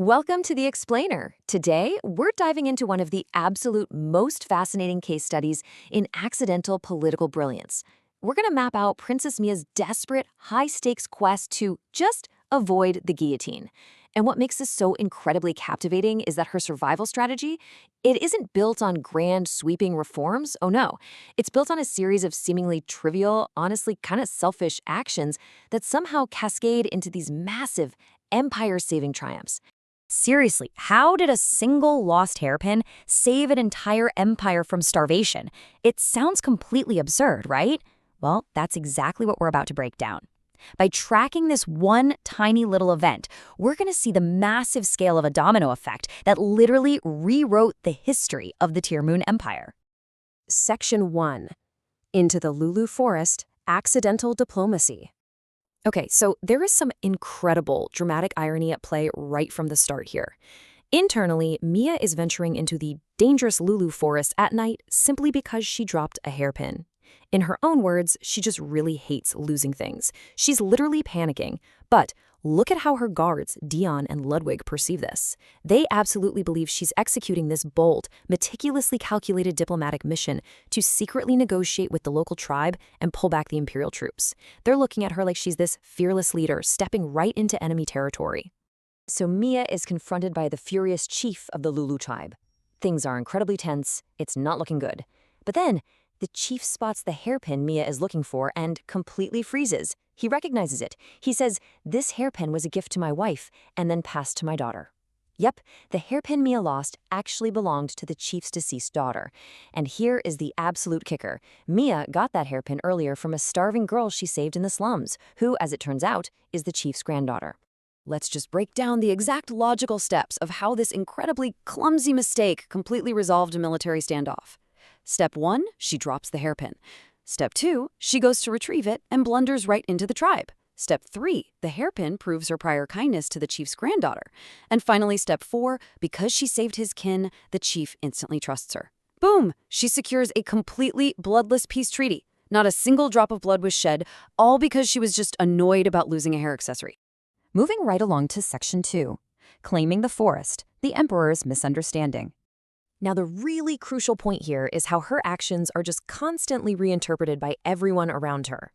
Welcome to The Explainer. Today, we're diving into one of the absolute most fascinating case studies in accidental political brilliance. We're going to map out Princess Mia's desperate, high-stakes quest to just avoid the guillotine. And what makes this so incredibly captivating is that her survival strategy, it isn't built on grand, sweeping reforms. Oh no. It's built on a series of seemingly trivial, honestly kind of selfish actions that somehow cascade into these massive, empire-saving triumphs. Seriously, how did a single lost hairpin save an entire empire from starvation? It sounds completely absurd, right? Well, that's exactly what we're about to break down. By tracking this one tiny little event, we're going to see the massive scale of a domino effect that literally rewrote the history of the Tirmun Empire. Section 1. Into the Lulu Forest, Accidental Diplomacy. Okay, so there is some incredible dramatic irony at play right from the start here. Internally, Mia is venturing into the dangerous Lulu Forest at night simply because she dropped a hairpin. In her own words, she just really hates losing things. She's literally panicking. But look at how her guards, Dion and Ludwig, perceive this. They absolutely believe she's executing this bold, meticulously calculated diplomatic mission to secretly negotiate with the local tribe and pull back the imperial troops. They're looking at her like she's this fearless leader stepping right into enemy territory. So Mia is confronted by the furious chief of the Lulu tribe. Things are incredibly tense. It's not looking good. But then, the chief spots the hairpin Mia is looking for and completely freezes. He recognizes it. He says, "This hairpin was a gift to my wife and then passed to my daughter." Yep, the hairpin Mia lost actually belonged to the chief's deceased daughter. And here is the absolute kicker. Mia got that hairpin earlier from a starving girl she saved in the slums, who, as it turns out, is the chief's granddaughter. Let's just break down the exact logical steps of how this incredibly clumsy mistake completely resolved a military standoff. Step 1, she drops the hairpin. Step 2, she goes to retrieve it and blunders right into the tribe. Step 3, the hairpin proves her prior kindness to the chief's granddaughter. And finally, step 4, because she saved his kin, the chief instantly trusts her. Boom! She secures a completely bloodless peace treaty. Not a single drop of blood was shed, all because she was just annoyed about losing a hair accessory. Moving right along to Section 2, Claiming the Forest, the Emperor's Misunderstanding. Now, the really crucial point here is how her actions are just constantly reinterpreted by everyone around her.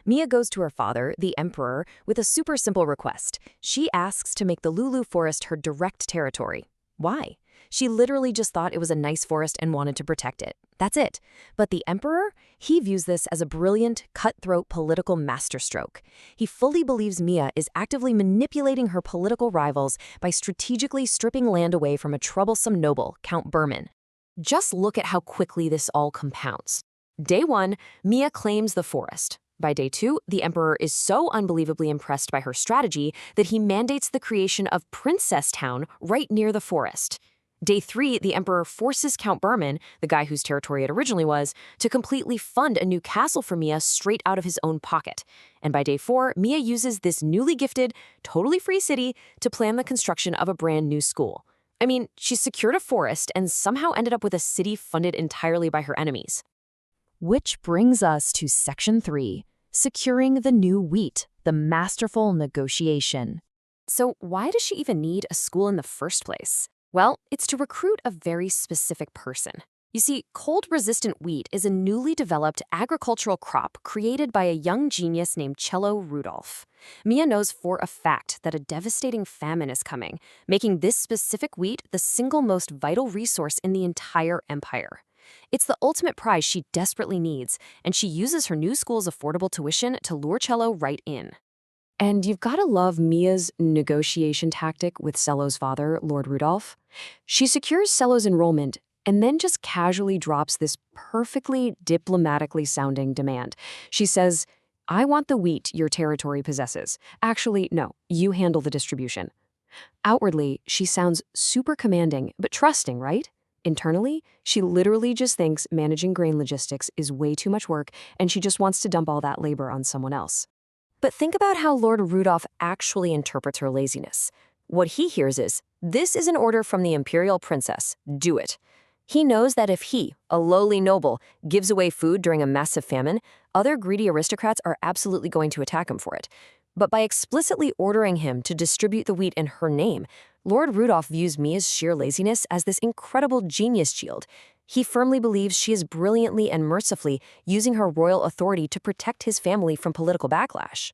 Mia goes to her father, the Emperor, with a super simple request. She asks to make the Lulu Forest her direct territory. Why? She literally just thought it was a nice forest and wanted to protect it. That's it. But the Emperor, he views this as a brilliant, cutthroat political masterstroke. He fully believes Mia is actively manipulating her political rivals by strategically stripping land away from a troublesome noble, Count Berman. Just look at how quickly this all compounds. Day 1, Mia claims the forest. By day 2, the Emperor is so unbelievably impressed by her strategy that he mandates the creation of Princess Town right near the forest. Day 3, the Emperor forces Count Berman, the guy whose territory it originally was, to completely fund a new castle for Mia straight out of his own pocket. And by day 4, Mia uses this newly gifted, totally free city to plan the construction of a brand new school. I mean, she secured a forest and somehow ended up with a city funded entirely by her enemies. Which brings us to Section 3, Securing the New Wheat, the Masterful Negotiation. So why does she even need a school in the first place? Well, it's to recruit a very specific person. You see, cold-resistant wheat is a newly developed agricultural crop created by a young genius named Cello Rudolph. Mia knows for a fact that a devastating famine is coming, making this specific wheat the single most vital resource in the entire empire. It's the ultimate prize she desperately needs, and she uses her new school's affordable tuition to lure Cello right in. And you've got to love Mia's negotiation tactic with Cello's father, Lord Rudolph. She secures Cello's enrollment and then just casually drops this perfectly diplomatically sounding demand. She says, "I want the wheat your territory possesses. Actually, no, you handle the distribution." Outwardly, she sounds super commanding, but trusting, right? Internally, she literally just thinks managing grain logistics is way too much work, and she just wants to dump all that labor on someone else. But think about how Lord Rudolph actually interprets her laziness. What he hears is, "This is an order from the imperial princess. Do it." He knows that if he, a lowly noble, gives away food during a massive famine, other greedy aristocrats are absolutely going to attack him for it. But by explicitly ordering him to distribute the wheat in her name, Lord Rudolph views Mia's sheer laziness as this incredible genius shield. He firmly believes she is brilliantly and mercifully using her royal authority to protect his family from political backlash.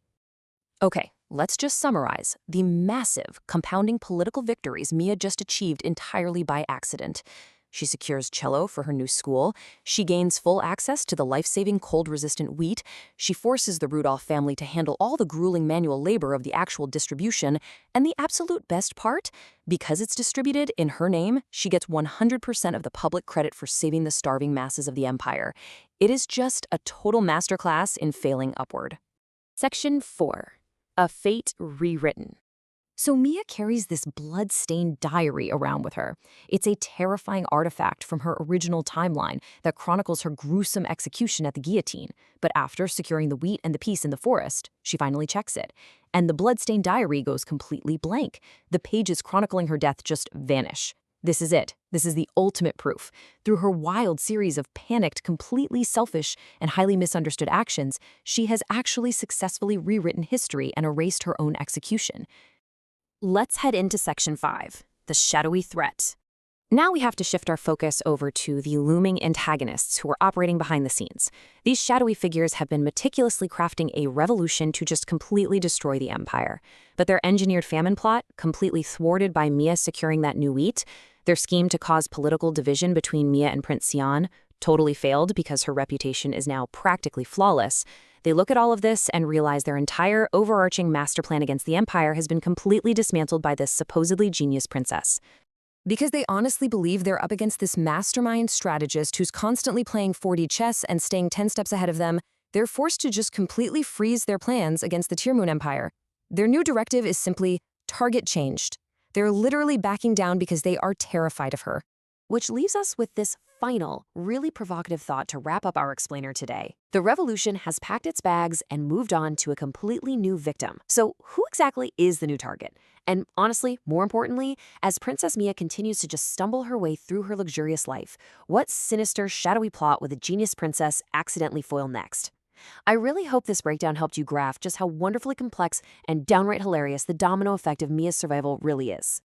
Okay, let's just summarize the massive, compounding political victories Mia just achieved entirely by accident. She secures cello for her new school, she gains full access to the life-saving cold-resistant wheat, she forces the Rudolph family to handle all the grueling manual labor of the actual distribution, and the absolute best part? Because it's distributed in her name, she gets 100% of the public credit for saving the starving masses of the empire. It is just a total masterclass in failing upward. Section 4. A Fate Rewritten. So Mia carries this blood-stained diary around with her. It's a terrifying artifact from her original timeline that chronicles her gruesome execution at the guillotine. But after securing the wheat and the peace in the forest, she finally checks it. And the blood-stained diary goes completely blank. The pages chronicling her death just vanish. This is it. This is the ultimate proof. Through her wild series of panicked, completely selfish, and highly misunderstood actions, she has actually successfully rewritten history and erased her own execution. Let's head into Section 5, the shadowy threat. Now we have to shift our focus over to the looming antagonists who are operating behind the scenes. These shadowy figures have been meticulously crafting a revolution to just completely destroy the empire. But their engineered famine plot, completely thwarted by Mia securing that new wheat, their scheme to cause political division between Mia and Prince Sion, totally failed because her reputation is now practically flawless. They look at all of this and realize their entire overarching master plan against the empire has been completely dismantled by this supposedly genius princess. Because they honestly believe they're up against this mastermind strategist who's constantly playing 4D chess and staying 10 steps ahead of them, they're forced to just completely freeze their plans against the Tearmoon Empire. Their new directive is simply target changed. They're literally backing down because they are terrified of her. Which leaves us with this final, really provocative thought to wrap up our explainer today. The revolution has packed its bags and moved on to a completely new victim. So who exactly is the new target? And honestly, more importantly, as Princess Mia continues to just stumble her way through her luxurious life, what sinister, shadowy plot will the genius princess accidentally foil next? I really hope this breakdown helped you grasp just how wonderfully complex and downright hilarious the domino effect of Mia's survival really is.